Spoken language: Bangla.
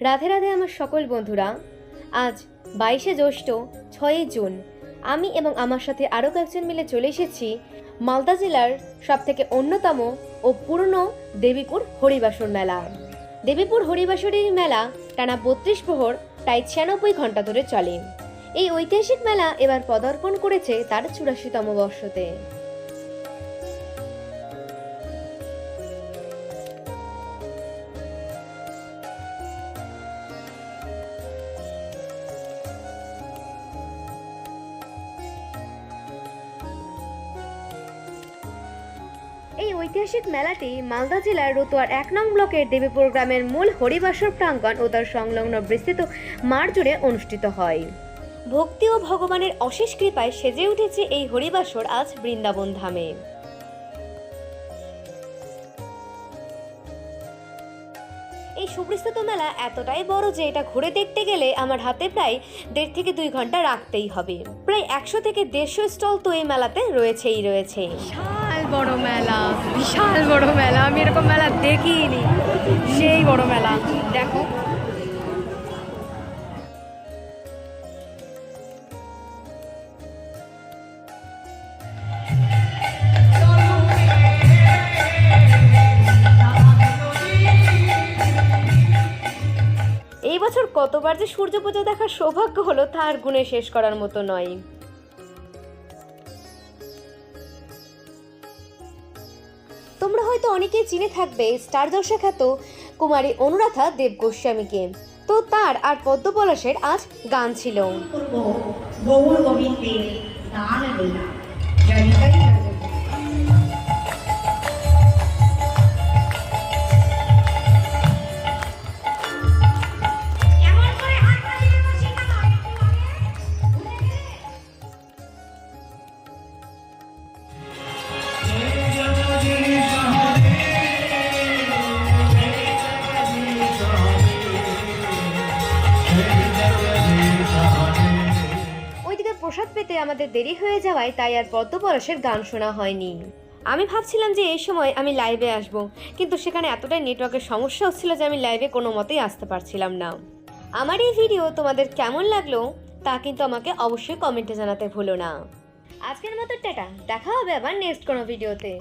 রাধে রাধে আমার সকল বন্ধুরা। আজ 22শে জ্যৈষ্ঠ 6ই জুন আমি এবং আমার সাথে আরও কয়েকজন মিলে চলে এসেছি মালদা জেলার সবথেকে অন্যতম ও পুরনো দেবীপুর হরিবাসর মেলা। দেবীপুর হরিবাসরের মেলা টানা 32 প্রহর প্রায় 96 ঘন্টা ধরে চলে। এই ঐতিহাসিক মেলা এবার পদার্পণ করেছে তার 84তম বর্ষতে। এই ঐতিহাসিক মেলাটি মালদা জেলার রতুয়ার 1 নং ব্লকের দেবীপুর গ্রামের মূল হরিবাসর প্রাঙ্গণ ও তার সংলগ্ন বিস্তৃত মাঠ জুড়ে অনুষ্ঠিত হয়। ভক্তি ও ভগবানের অশেষ কৃপায় সেজে উঠেছে এই হরিবাসর আজ বৃন্দাবন ধামে। এই সুবিস্তৃত মেলা এতটাই বড় যে এটা ঘুরে দেখতে গেলে আমার হাতে প্রায় 1.5 থেকে 2 ঘন্টা রাখতেই হবে। প্রায় 100 থেকে 150 স্টল তো এই মেলাতে রয়েছে। বিশাল বড় মেলা, আমি এরকম মেলা দেখিনি। সেই বড় মেলা দেখো। এই বছর কতবার যে সূর্য পুজো দেখার সৌভাগ্য হলো তার গুণে শেষ করার মতো নয়। তোমরা হয়তো অনেকেই চিনে থাকবে স্টার জলসা খ্যাত কুমারী অনুরাধা দেব গোস্বামীকে। তো তার আর পদ্ম পলাশের আজ গান ছিল। ওইদিকে প্রসাদ পেতে আমাদের দেরি হয়ে যাওয়ায় তাই আর পদ্ম পলাশের গান শোনা হয়নি। আমি ভাবছিলাম যে এই সময় আমি লাইভে আসব, কিন্তু সেখানে এতটাই নেটওয়ার্কের সমস্যা হচ্ছিল যে আমি লাইভে কোনো মতেই আসতে পারছিলাম না। আমার এই ভিডিও তোমাদের কেমন লাগলো তা কিন্তু আমাকে অবশ্যই কমেন্টে জানাতে ভুলো না। আজকের মতো টাটা, দেখা হবে আবার নেক্সট কোনো ভিডিওতে।